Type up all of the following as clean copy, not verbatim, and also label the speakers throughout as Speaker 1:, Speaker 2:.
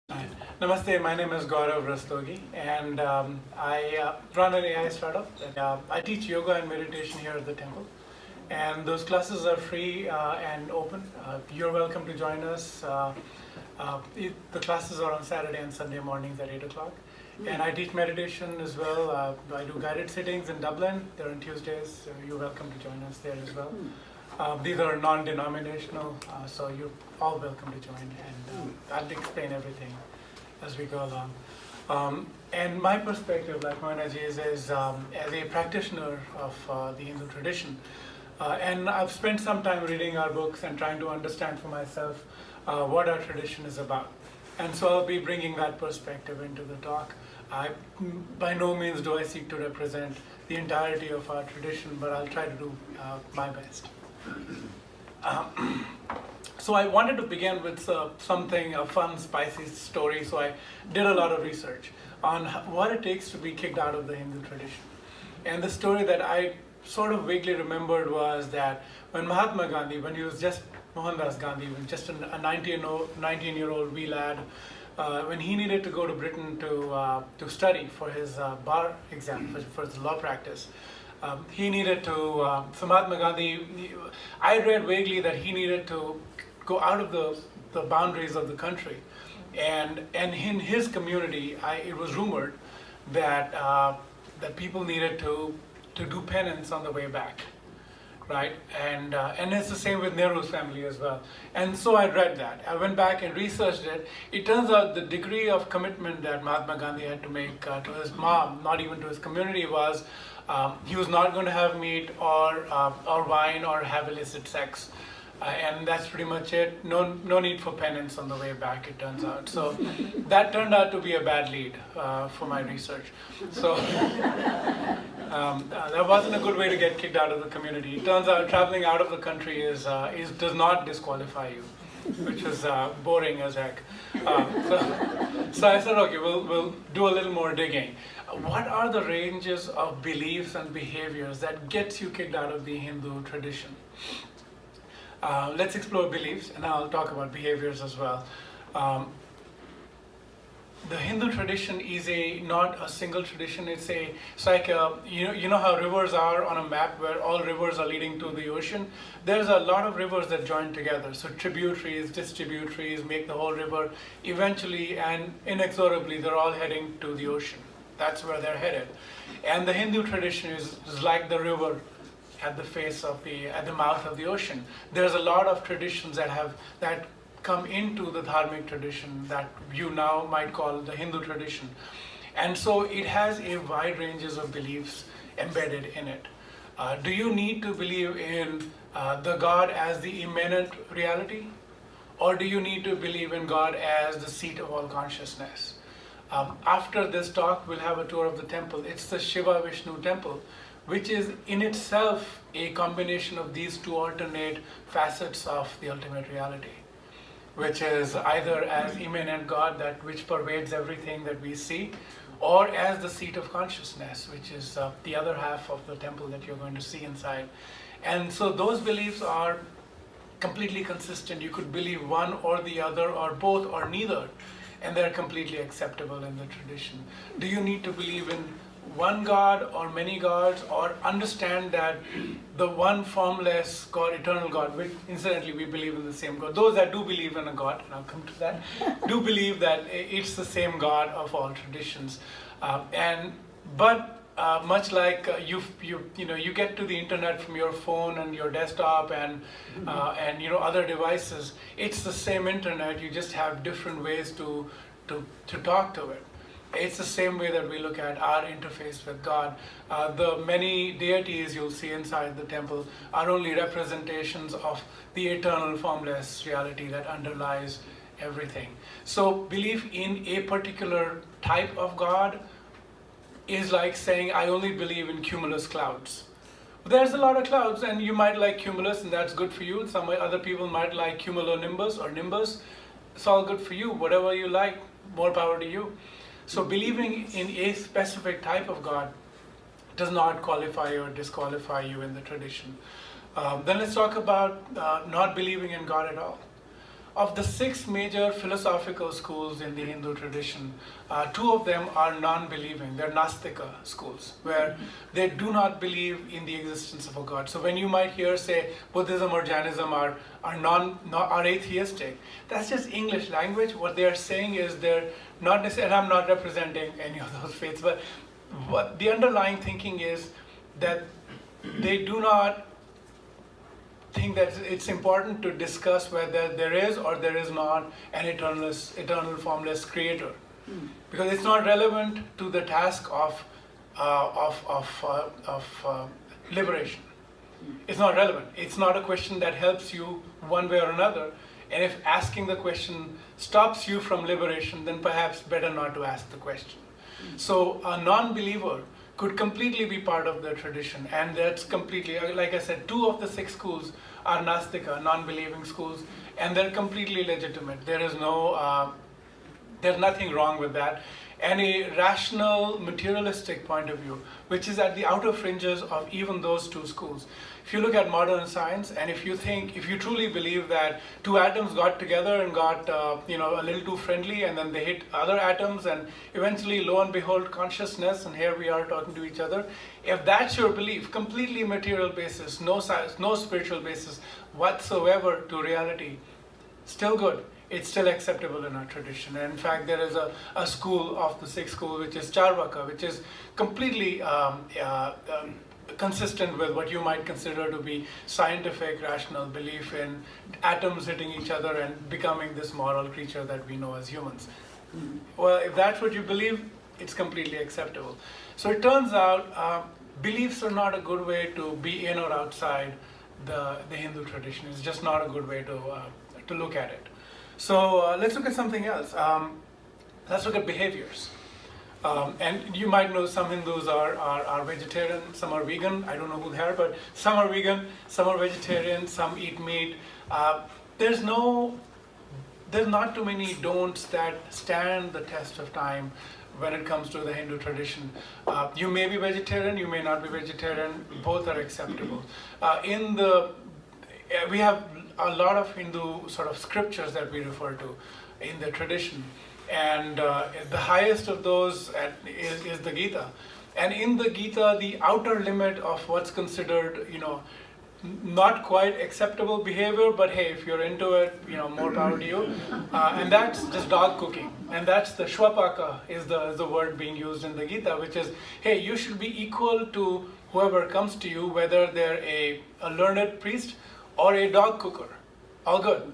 Speaker 1: Hi. Namaste, my name is Gaurav Rastogi, and I run an AI startup. I teach yoga and meditation here at the temple, and those classes are free and open. You're welcome to join us. The classes are on Saturday and Sunday mornings at 8 o'clock. And I teach meditation as well. I do guided sittings in Dublin. They're on Tuesdays. So you're welcome to join us there as well. These are non-denominational, so you're all welcome to join, and I'll explain everything as we go along. And my perspective, like Mohanji, is as a practitioner of the Hindu tradition. And I've spent some time reading our books and trying to understand for myself what our tradition is about. And so I'll be bringing that perspective into the talk. By no means do I seek to represent the entirety of our tradition, but I'll try to do my best. So I wanted to begin with something, a fun, spicy story. So I did a lot of research on what it takes to be kicked out of the Hindu tradition. And the story that I sort of vaguely remembered was that when Mahatma Gandhi, when he was just Mohandas Gandhi, when just a 19-year-old wee lad, when he needed to go to Britain to study for his bar exam, for his law practice, he needed to, so Mahatma Gandhi, I read vaguely that he needed to go out of the boundaries of the country. And in his community, it was rumored that that people needed to do penance on the way back, right? And it's the same with Nehru's family as well. And so I read that. I went back and researched it. It turns out the degree of commitment that Mahatma Gandhi had to make to his mom, not even to his community, was he was not going to have meat or wine or have illicit sex. And that's pretty much it. No need for penance on the way back, it turns out. So that turned out to be a bad lead for my research. So that wasn't a good way to get kicked out of the community. It turns out traveling out of the country does not disqualify you, which is boring as heck. So I said, okay, we'll do a little more digging. What are the ranges of beliefs and behaviors that gets you kicked out of the Hindu tradition? Let's explore beliefs, and I'll talk about behaviors as well. The Hindu tradition is not a single tradition. It's like you know how rivers are on a map where all rivers are leading to the ocean. There's a lot of rivers that join together. So tributaries, distributaries make the whole river. Eventually and inexorably, they're all heading to the ocean. That's where they're headed. And the Hindu tradition is like the river at the mouth of the ocean. There's a lot of traditions that come into the Dharmic tradition that you now might call the Hindu tradition. And so it has a wide ranges of beliefs embedded in it. Do you need to believe in the God as the immanent reality? Or do you need to believe in God as the seat of all consciousness? After this talk, we'll have a tour of the temple. It's the Shiva Vishnu temple, which is in itself a combination of these two alternate facets of the ultimate reality, which is either as immanent God, which pervades everything that we see, or as the seat of consciousness, which is the other half of the temple that you're going to see inside. And so those beliefs are completely consistent. You could believe one or the other, or both, or neither, and they're completely acceptable in the tradition. Do you need to believe in one God or many gods, or understand that the one formless God, eternal God, which incidentally we believe in the same God. Those that do believe in a God, and I'll come to that, do believe that it's the same God of all traditions. But much like you get to the internet from your phone and your desktop and other devices, it's the same internet. You just have different ways to talk to it. It's the same way that we look at our interface with God. The many deities you'll see inside the temple are only representations of the eternal formless reality that underlies everything. So belief in a particular type of God is like saying, I only believe in cumulus clouds. There's a lot of clouds, and you might like cumulus, and that's good for you. Some other people might like cumulonimbus or nimbus. It's all good for you. Whatever you like, more power to you. So believing in a specific type of God does not qualify or disqualify you in the tradition. Then let's talk about not believing in God at all. of the 6 major philosophical schools in the Hindu tradition, 2 of them are non-believing. They're Nastika schools, where they do not believe in the existence of a God. So when you might hear, say, Buddhism or Jainism are atheistic, that's just English language. What they are saying is they're not necessarily, and I'm not representing any of those faiths, but what the underlying thinking is that they do not think that it's important to discuss whether there is or there is not an eternal formless creator, because it's not relevant to the task of liberation. It's not relevant. It's not a question that helps you one way or another. And if asking the question stops you from liberation, then perhaps better not to ask the question. So a non-believer could completely be part of the tradition, and that's completely, like I said, 2 of the 6 schools are Nastika, non-believing schools, and they're completely legitimate. There is no, there's nothing wrong with that. And a rational, materialistic point of view, which is at the outer fringes of even those 2 schools. If you look at modern science, and if you truly believe that 2 atoms got together and got a little too friendly, and then they hit other atoms, and eventually, lo and behold, consciousness, and here we are talking to each other. If that's your belief, completely material basis, no science, no spiritual basis whatsoever to reality, still good. It's still acceptable in our tradition. And in fact, there is a school of the 6th school, which is Charvaka, which is completely consistent with what you might consider to be scientific, rational belief in atoms hitting each other and becoming this moral creature that we know as humans. Well, if that's what you believe, it's completely acceptable. So it turns out beliefs are not a good way to be in or outside the Hindu tradition. It's just not a good way to look at it. So let's look at something else. Let's look at behaviors. And you might know some Hindus are vegetarian, some are vegan. I don't know who they are, but some are vegan, some are vegetarian, some eat meat. There's not too many don'ts that stand the test of time when it comes to the Hindu tradition. You may be vegetarian, you may not be vegetarian. Both are acceptable. We have a lot of Hindu sort of scriptures that we refer to in the tradition, and the highest of those is the Gita. And in the Gita, the outer limit of what's considered, not quite acceptable behavior, but hey, if you're into it, more power to you. And that's just dog cooking, and that's the shwapaka is the word being used in the Gita, which is, hey, you should be equal to whoever comes to you, whether they're a learned priest or a dog cooker, all good,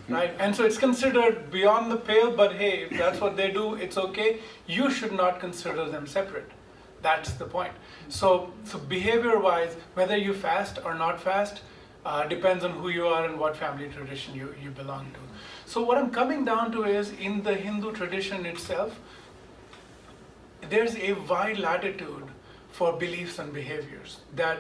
Speaker 1: right? And so it's considered beyond the pale, but hey, if that's what they do, it's okay. You should not consider them separate. That's the point. So behavior-wise, whether you fast or not fast, depends on who you are and what family tradition you belong to. So what I'm coming down to is, in the Hindu tradition itself, there's a wide latitude for beliefs and behaviors that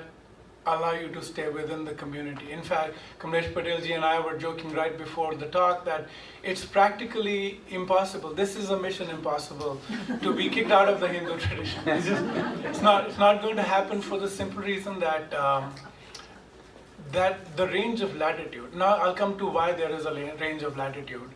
Speaker 1: allow you to stay within the community. In fact, Kamlesh Patelji and I were joking right before the talk that it's practically impossible. This is a mission impossible to be kicked out of the Hindu tradition. It's not going to happen for the simple reason that that the range of latitude. Now I'll come to why there is a range of latitude.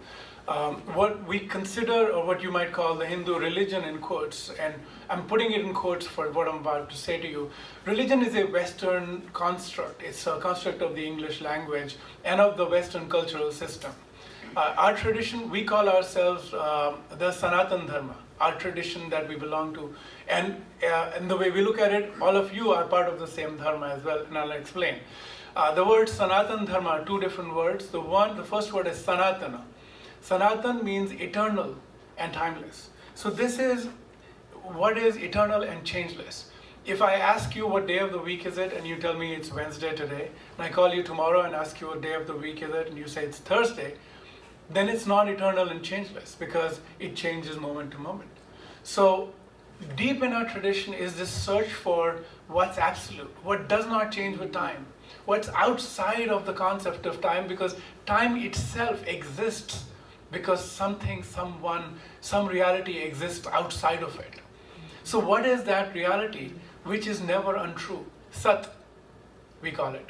Speaker 1: What we consider, or what you might call the Hindu religion in quotes, and I'm putting it in quotes for what I'm about to say to you. Religion is a Western construct. It's a construct of the English language and of the Western cultural system. Our tradition, we call ourselves the Sanatana Dharma, our tradition that we belong to. And the way we look at it, all of you are part of the same Dharma as well, and I'll explain. The word Sanatana Dharma are 2 different words. The first word is Sanatana. Sanatan means eternal and timeless. So this is what is eternal and changeless. If I ask you what day of the week is it, and you tell me it's Wednesday today, and I call you tomorrow and ask you what day of the week is it, and you say it's Thursday, then it's not eternal and changeless, because it changes moment to moment. So deep in our tradition is this search for what's absolute, what does not change with time, what's outside of the concept of time, because time itself exists because something, someone, some reality exists outside of it. So what is that reality which is never untrue? Sat, we call it,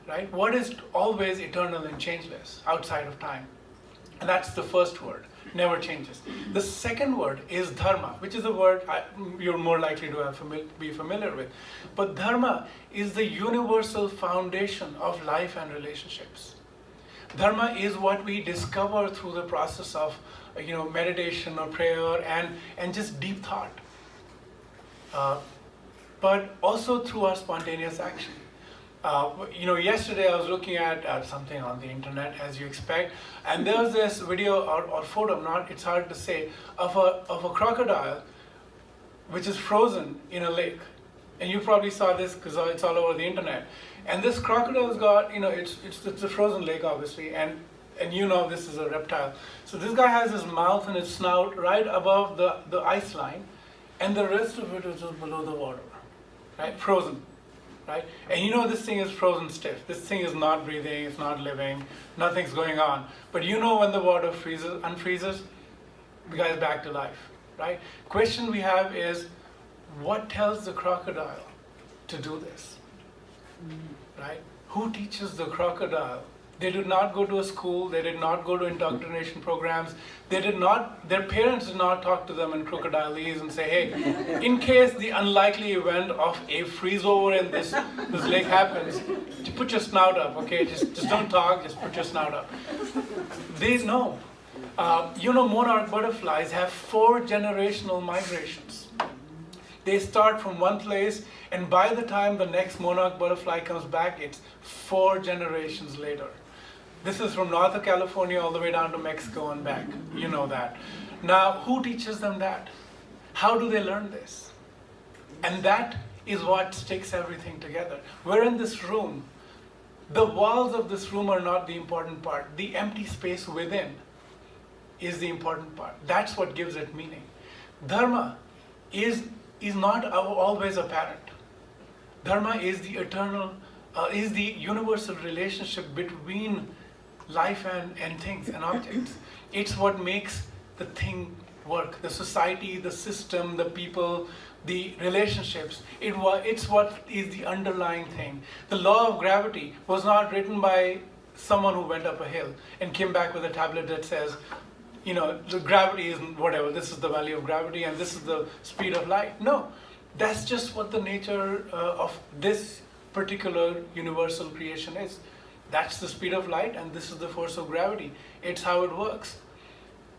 Speaker 1: right? What is always eternal and changeless outside of time? And that's the first word, never changes. The second word is dharma, which is a word you're more likely to be familiar with. But dharma is the universal foundation of life and relationships. Dharma is what we discover through the process of meditation or prayer and just deep thought. But also through our spontaneous action. Yesterday I was looking at something on the internet, as you expect, and there was this video or photo, it's hard to say, of a crocodile which is frozen in a lake. And you probably saw this because it's all over the internet. And this crocodile's got, it's a frozen lake, obviously, and this is a reptile. So this guy has his mouth and his snout right above the ice line, and the rest of it is just below the water, right? Frozen. Right? And this thing is frozen stiff. This thing is not breathing, it's not living, nothing's going on. But when the water unfreezes, the guy's back to life, right? Question we have is, what tells the crocodile to do this, right? Who teaches the crocodile? They did not go to a school, they did not go to indoctrination programs, their parents did not talk to them in crocodilese and say, hey, in case the unlikely event of a freeze over in this lake happens, put your snout up, okay? Just don't talk, just put your snout up. They know. Monarch butterflies have 4 generational migrations. They start from one place, and by the time the next monarch butterfly comes back, it's 4 generations later. This is from North California all the way down to Mexico and back. You know that. Now, who teaches them that? How do they learn this? And that is what sticks everything together. We're in this room. The walls of this room are not the important part. The empty space within is the important part. That's what gives it meaning. Dharma is not always apparent. Dharma is the eternal, is the universal relationship between life and things and objects. It's what makes the thing work. The society, the system, the people, the relationships. It's what is the underlying thing. The law of gravity was not written by someone who went up a hill and came back with a tablet that says, the gravity is whatever, this is the value of gravity and this is the speed of light. No, that's just what the nature of this particular universal creation is. That's the speed of light and this is the force of gravity. It's how it works.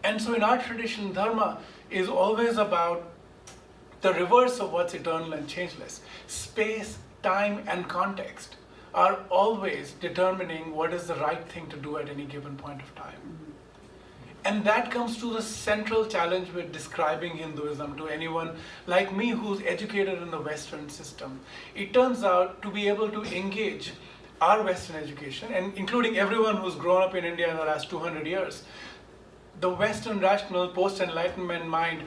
Speaker 1: And so in our tradition, Dharma is always about the reverse of what's eternal and changeless. Space, time, and context are always determining what is the right thing to do at any given point of time. And that comes to the central challenge with describing Hinduism to anyone like me who's educated in the Western system. It turns out to be able to engage our Western education, and including everyone who's grown up in India in the last 200 years, the Western rational post-enlightenment mind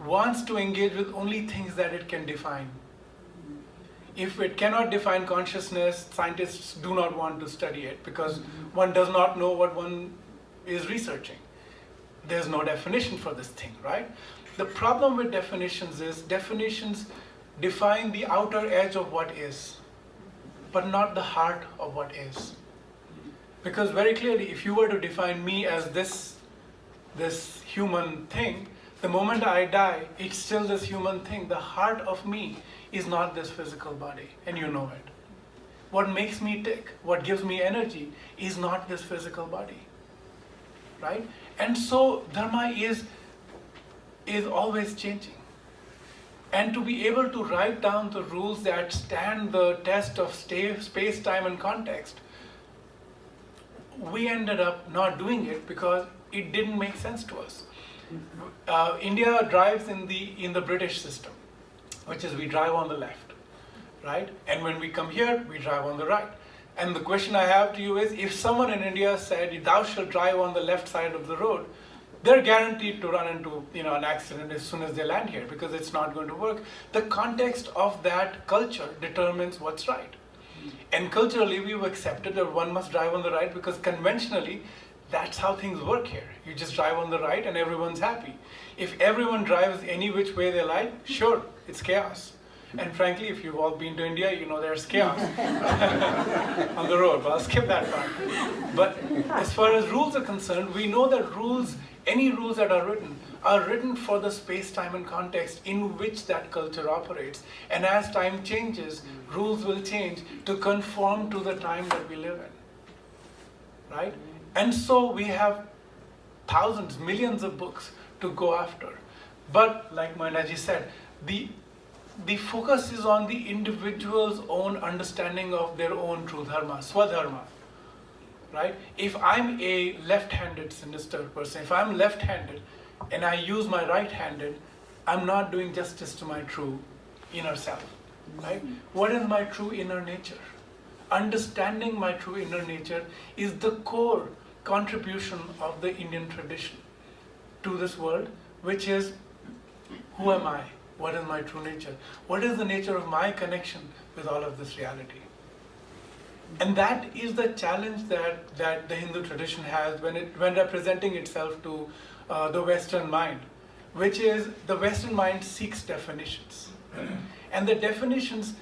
Speaker 1: wants to engage with only things that it can define. If it cannot define consciousness, scientists do not want to study it because one does not know what one is researching. There's no definition for this thing, right? The problem with definitions is definitions define the outer edge of what is, but not the heart of what is. Because very clearly, if you were to define me as this human thing, the moment I die, it's still this human thing. The heart of me is not this physical body, and you know it. What makes me tick, what gives me energy, is not this physical body, right? And so Dharma is always changing. And to be able to write down the rules that stand the test of space, time, and context, we ended up not doing it because it didn't make sense to us. India drives in the British system, which is we drive on the left, right? And when we come here, we drive on the right. And the question I have to you is, if someone in India said, thou shalt drive on the left side of the road, they're guaranteed to run into an accident as soon as they land here because it's not going to work. The context of that culture determines what's right. And culturally, we've accepted that one must drive on the right because conventionally, that's how things work here. You just drive on the right and everyone's happy. If everyone drives any which way they like, sure, it's chaos. And frankly, if you've all been to India, you know there's chaos on the road, but I'll skip that part. But as far as rules are concerned, we know that rules, any rules that are written for the space, time, and context in which that culture operates. And as time changes, rules will change to conform to the time that we live in, right? And so we have thousands, millions of books to go after. But like Mahanaji said, the focus is on the individual's own understanding of their own true dharma, swadharma, right? If I'm a left-handed sinister person, if I'm left-handed and I use my right-handed, I'm not doing justice to my true inner self, right? What is my true inner nature? Understanding my true inner nature is the core contribution of the Indian tradition to this world, which is, who am I? What is my true nature? What is the nature of my connection with all of this reality? And that is the challenge that the Hindu tradition has when representing itself to the Western mind, which is the Western mind seeks definitions. And the definitions,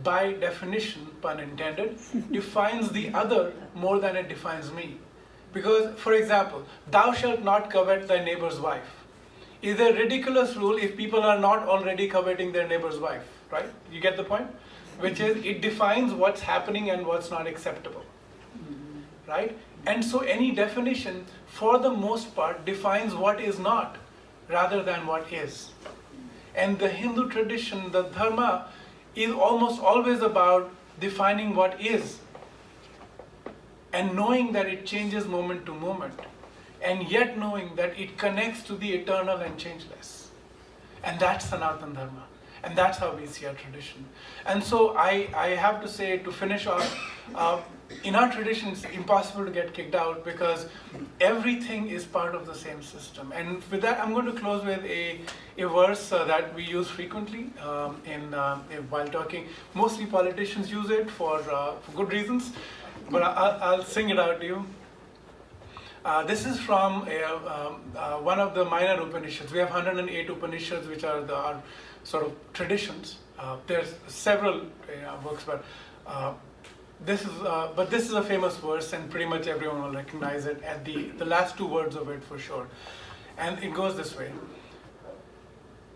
Speaker 1: by definition, pun intended, defines the other more than it defines me. Because, for example, thou shalt not covet thy neighbor's wife is a ridiculous rule if people are not already coveting their neighbor's wife, right? You get the point? Which is, it defines what's happening and what's not acceptable, right? And so any definition, for the most part, defines what is not rather than what is. And the Hindu tradition, the Dharma, is almost always about defining what is and knowing that it changes moment to moment, and yet knowing that it connects to the eternal and changeless. And that's Sanatana Dharma. And that's how we see our tradition. And so I have to say, to finish off, in our tradition, it's impossible to get kicked out because everything is part of the same system. And with that, I'm going to close with a verse that we use frequently while talking. Mostly politicians use it for good reasons, but I'll sing it out to you. This is from one of the minor Upanishads. We have 108 Upanishads, which are our sort of traditions. There's several books, but this is a famous verse, and pretty much everyone will recognize it at the last two words of it for sure. And it goes this way: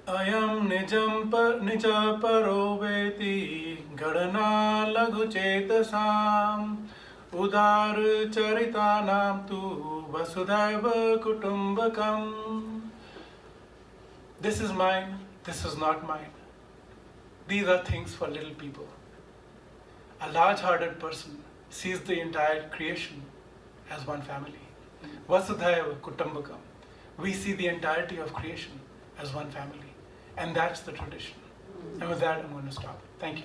Speaker 1: Ayam nijam nija paro veti gadana lagu chetasam udar charitanam tu vasudhaiva kutumbakam. This is mine, this is not mine. These are things for little people. A large-hearted person sees the entire creation as one family. Vasudhaiva kutumbakam. We see the entirety of creation as one family. And that's the tradition. And with that, I'm going to stop. Thank you.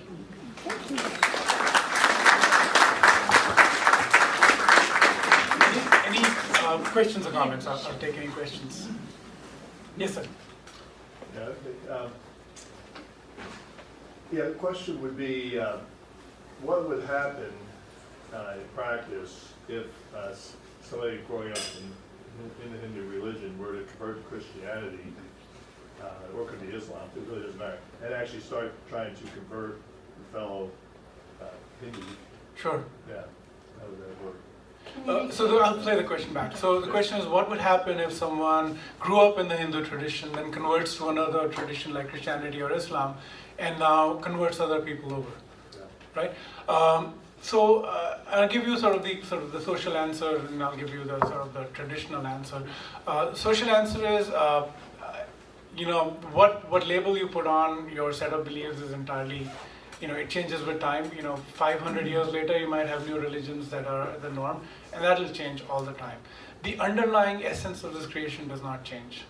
Speaker 1: Any questions or comments? I'll take any questions. Yes, sir.
Speaker 2: The question would be, what would happen in practice if somebody growing up in the Hindu religion were to convert to Christianity, or it could be Islam, it really doesn't matter, and actually start trying to convert fellow Hindu?
Speaker 1: Sure.
Speaker 2: Yeah, how would that work?
Speaker 1: So I'll play the question back. So the question is, what would happen if someone grew up in the Hindu tradition, then converts to another tradition like Christianity or Islam, and now converts other people over, right? So I'll give you sort of the social answer, and I'll give you the sort of the traditional answer. Social answer is, what label you put on your set of beliefs is entirely, it changes with time. 500 years later, you might have new religions that are the norm, and that will change all the time. The underlying essence of this creation does not change.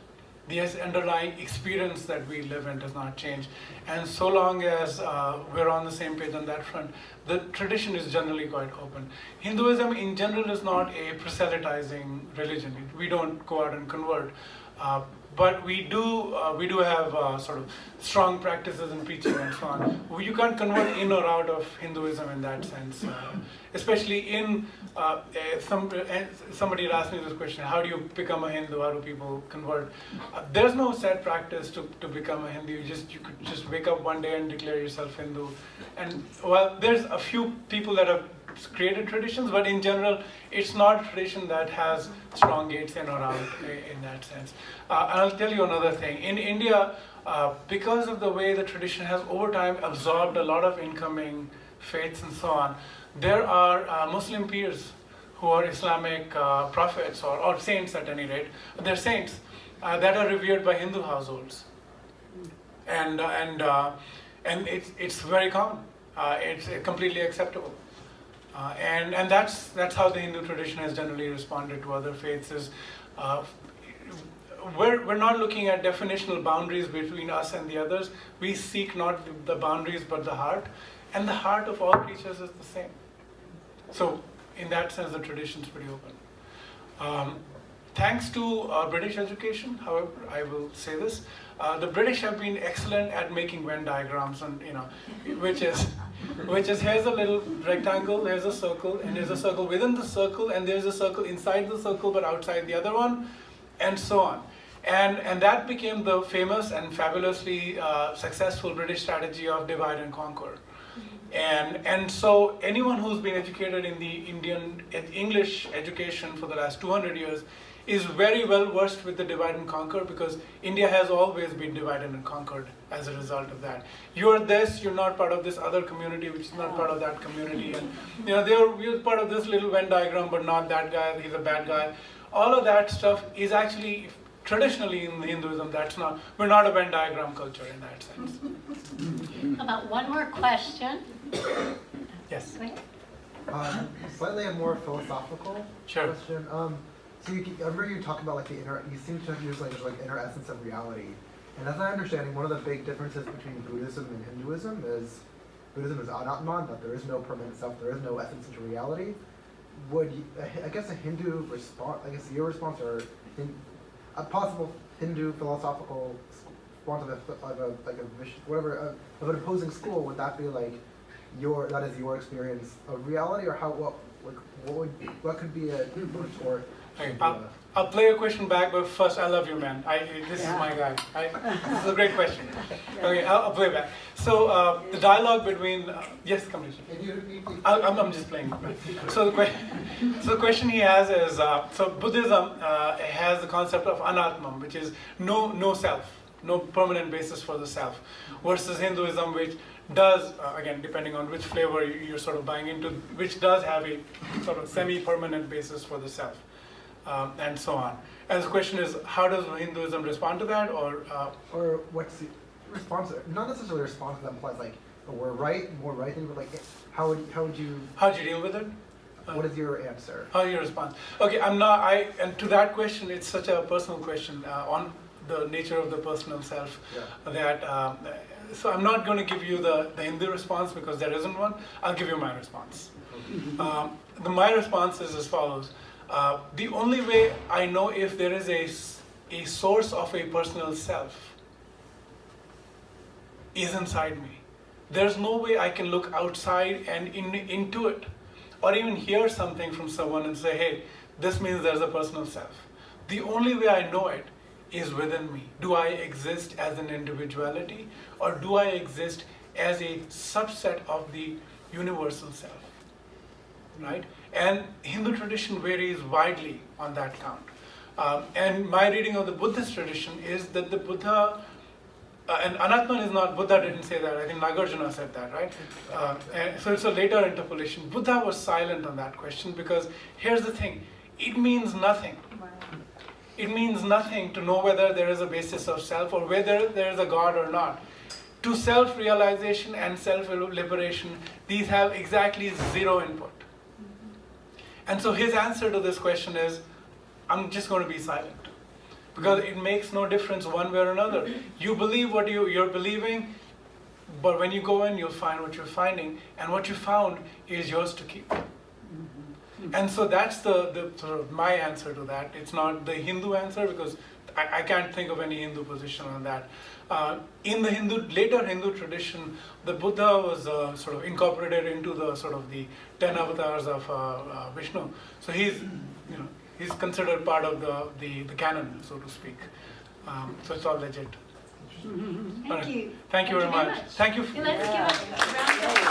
Speaker 1: The underlying experience that we live in does not change. And so long as we're on the same page on that front, the tradition is generally quite open. Hinduism in general is not a proselytizing religion. We don't go out and convert. but we do have sort of strong practices in preaching and so on. You can't convert in or out of Hinduism in that sense, especially in somebody had asked me this question: how do you become a Hindu? How do people convert? There's no set practice to become a Hindu. You could just wake up one day and declare yourself Hindu. And well, there's a few people that have created traditions, but in general, it's not a tradition that has strong gates in or out in that sense. And I'll tell you another thing. In India, because of the way the tradition has over time absorbed a lot of incoming faiths and so on, there are Muslim peers who are Islamic prophets or saints at any rate. They're saints that are revered by Hindu households, and it's very common. It's completely acceptable. And that's how the Hindu tradition has generally responded to other faiths. Is we're not looking at definitional boundaries between us and the others. We seek not the boundaries but the heart, and the heart of all creatures is the same. So in that sense, the tradition is pretty open. Thanks to British education, however, I will say this: the British have been excellent at making Venn diagrams, and which is here's a little rectangle, there's a circle, and there's a circle within the circle, and there's a circle inside the circle but outside the other one, and so on. And that became the famous and fabulously successful British strategy of divide and conquer. And so anyone who's been educated in the Indian English education for the last 200 years is very well versed with the divide and conquer, because India has always been divided and conquered as a result of that. You're this, you're not part of this other community, which is not part of that community. And you're part of this little Venn diagram, but not that guy, he's a bad guy. All of that stuff is actually, traditionally in Hinduism, we're not a Venn diagram culture in that sense.
Speaker 3: About one more question.
Speaker 1: Yes.
Speaker 4: Slightly a more philosophical
Speaker 1: Sure.
Speaker 4: question. So I remember you talking about like you seem to use like inner essence of reality. And as I understanding, one of the big differences between Buddhism and Hinduism is Buddhism is anatman, that there is no permanent self, there is no essence into reality. I guess a Hindu response, I guess your response, or a possible Hindu philosophical response of an opposing school, would that be like that is your experience of reality, or what could be a retort?
Speaker 1: Okay, I'll play your question back, but first, I love you, man. This is my guy. This is a great question. Okay, I'll play back. So the dialogue between yes, come on. I'm just playing. So the question he has is so Buddhism has the concept of anatman, which is no self, no permanent basis for the self, versus Hinduism, which does, again, depending on which flavor you're sort of buying into, which does have a sort of semi-permanent basis for the self. And so on. And the question is, how does Hinduism respond to that, or
Speaker 4: what's the response? Not necessarily a response that implies like we're right, more right thing, but like how would you
Speaker 1: deal with it?
Speaker 4: What is your answer?
Speaker 1: How do you respond? Okay, and to that question, it's such a personal question on the nature of the personal self that. So I'm not going to give you the Hindu response because there isn't one. I'll give you my response. My response is as follows. The only way I know if there is a source of a personal self is inside me. There's no way I can look outside and into it, or even hear something from someone and say, hey, this means there's a personal self. The only way I know it is within me. Do I exist as an individuality, or do I exist as a subset of the universal self? Right? And Hindu tradition varies widely on that count. And my reading of the Buddhist tradition is that the Buddha, and Anatman is not, Buddha didn't say that, I think Nagarjuna said that, right? And so it's a later interpolation. Buddha was silent on that question because here's the thing, it means nothing. It means nothing to know whether there is a basis of self or whether there is a God or not. To self-realization and self-liberation, these have exactly zero input. And so his answer to this question is, I'm just going to be silent. Because it makes no difference one way or another. You believe what you're believing, but when you go in, you'll find what you're finding. And what you found is yours to keep. And so that's the sort of my answer to that. It's not the Hindu answer, because I can't think of any Hindu position on that. In the later Hindu tradition, the Buddha was sort of incorporated into the sort of the 10 avatars of Vishnu. So he's considered part of the canon, so to speak. So it's all legit.
Speaker 3: Thank
Speaker 1: All right.
Speaker 3: you.
Speaker 1: Thank you very much. Thank you.
Speaker 3: Let's give a round of applause.